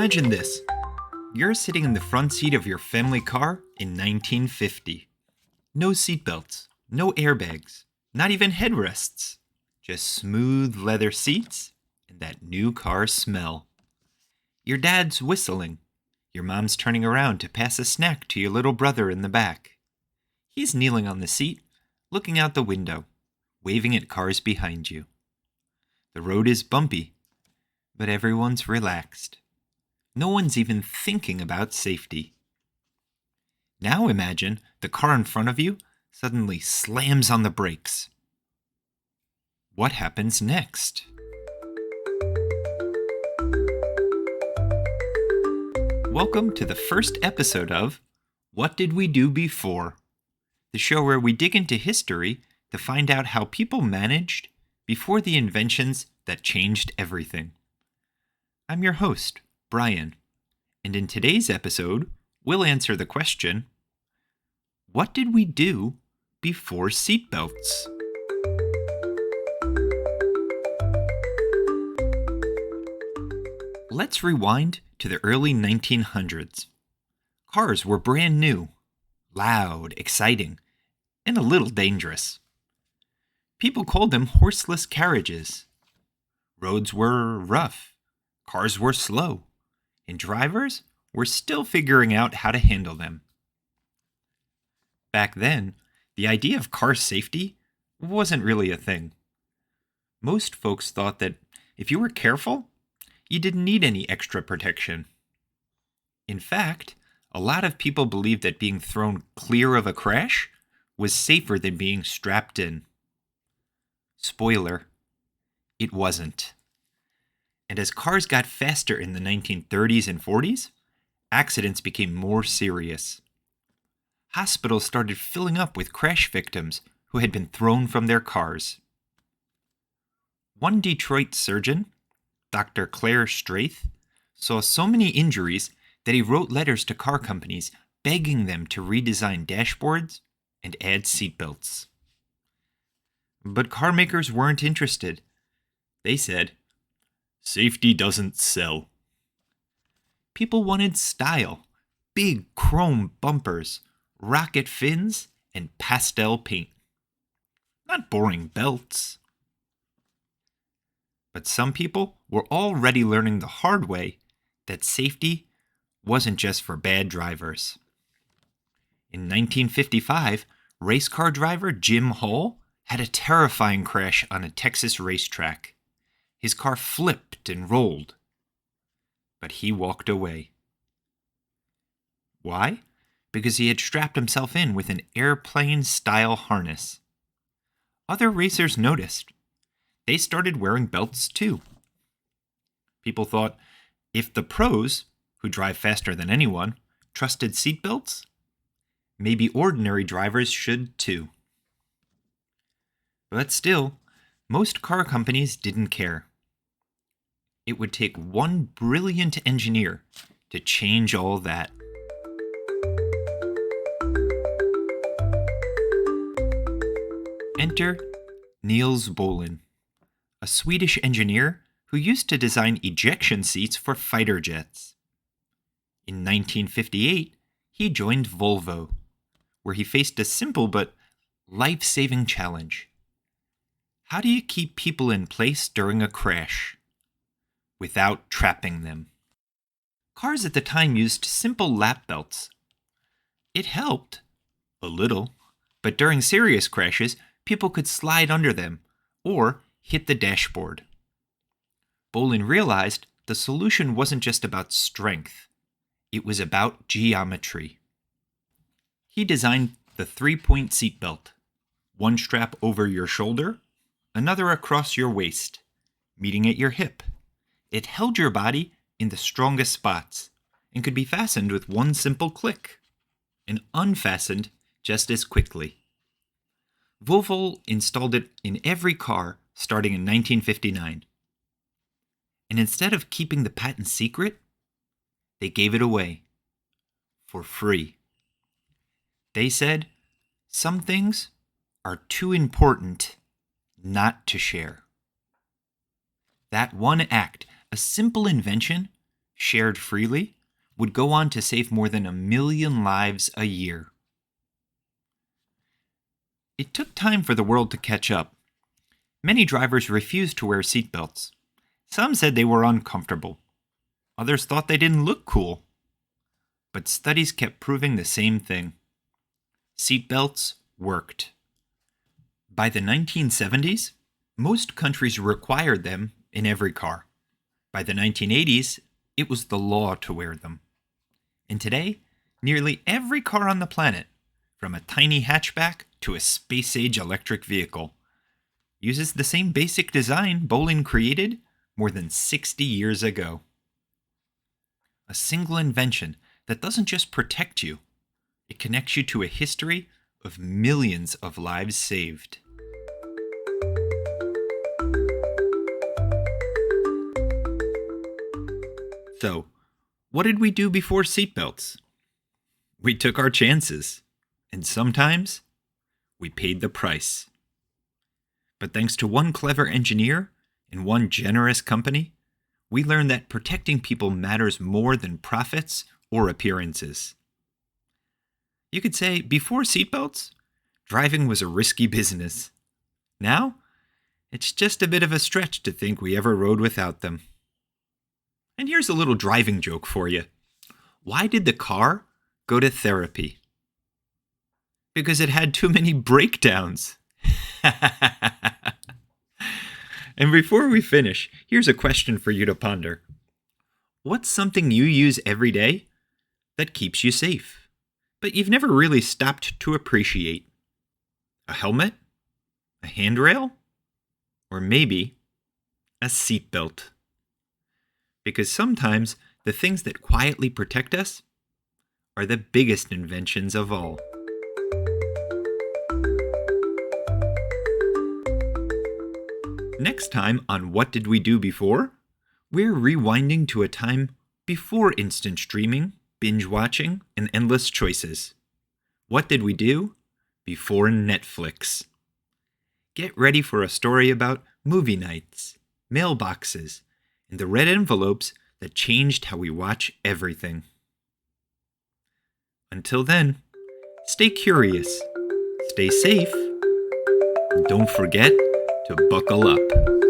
Imagine this. You're sitting in the front seat of your family car in 1950. No seatbelts, no airbags, not even headrests. Just smooth leather seats and that new car smell. Your dad's whistling. Your mom's turning around to pass a snack to your little brother in the back. He's kneeling on the seat, looking out the window, waving at cars behind you. The road is bumpy, but everyone's relaxed. No one's even thinking about safety. Now imagine the car in front of you suddenly slams on the brakes. What happens next? Welcome to the first episode of What Did We Do Before? The show where we dig into history to find out how people managed before the inventions that changed everything. I'm your host, Bryan, and in today's episode, we'll answer the question, what did we do before seatbelts? Let's rewind to the early 1900s. Cars were brand new, loud, exciting, and a little dangerous. People called them horseless carriages. Roads were rough, cars were slow, and drivers were still figuring out how to handle them. Back then, the idea of car safety wasn't really a thing. Most folks thought that if you were careful, you didn't need any extra protection. In fact, a lot of people believed that being thrown clear of a crash was safer than being strapped in. Spoiler, it wasn't. And as cars got faster in the 1930s and 40s, accidents became more serious. Hospitals started filling up with crash victims who had been thrown from their cars. One Detroit surgeon, Dr. Claire Straith, saw so many injuries that he wrote letters to car companies begging them to redesign dashboards and add seatbelts. But car makers weren't interested. They said, "Safety doesn't sell." People wanted style, big chrome bumpers, rocket fins, and pastel paint. Not boring belts. But some people were already learning the hard way that safety wasn't just for bad drivers. In 1955, race car driver Jim Hall had a terrifying crash on a Texas racetrack. His car flipped and rolled, but he walked away. Why? Because he had strapped himself in with an airplane-style harness. Other racers noticed. They started wearing belts too. People thought, if the pros, who drive faster than anyone, trusted seatbelts, maybe ordinary drivers should too. But still, most car companies didn't care. It would take one brilliant engineer to change all that. Enter Niels Bohlin, a Swedish engineer who used to design ejection seats for fighter jets. In 1958, he joined Volvo, where he faced a simple but life-saving challenge. How do you keep people in place during a crash without trapping them? Cars at the time used simple lap belts. It helped, a little, but during serious crashes, people could slide under them or hit the dashboard. Bohlin realized the solution wasn't just about strength, it was about geometry. He designed the three-point seatbelt, one strap over your shoulder, another across your waist, meeting at your hip. It held your body in the strongest spots and could be fastened with one simple click and unfastened just as quickly. Volvo installed it in every car starting in 1959. And instead of keeping the patent secret, they gave it away for free. They said, some things are too important not to share. That one act, a simple invention, shared freely, would go on to save more than 1 million lives a year. It took time for the world to catch up. Many drivers refused to wear seatbelts. Some said they were uncomfortable. Others thought they didn't look cool. But studies kept proving the same thing. Seatbelts worked. By the 1970s, most countries required them in every car. By the 1980s, it was the law to wear them. And today, nearly every car on the planet, from a tiny hatchback to a space-age electric vehicle, uses the same basic design Bolin created more than 60 years ago. A single invention that doesn't just protect you, it connects you to a history of millions of lives saved. So, what did we do before seatbelts? We took our chances, and sometimes we paid the price. But thanks to one clever engineer and one generous company, we learned that protecting people matters more than profits or appearances. You could say before seatbelts, driving was a risky business. Now, it's just a bit of a stretch to think we ever rode without them. And here's a little driving joke for you. Why did the car go to therapy? Because it had too many breakdowns. And before we finish, here's a question for you to ponder. What's something you use every day that keeps you safe, but you've never really stopped to appreciate? A helmet? A handrail? Or maybe a seatbelt? Because sometimes the things that quietly protect us are the biggest inventions of all. Next time on What Did We Do Before? We're rewinding to a time before instant streaming, binge watching, and endless choices. What did we do before Netflix? Get ready for a story about movie nights, mailboxes, and the red envelopes that changed how we watch everything. Until then, stay curious, stay safe, and don't forget to buckle up.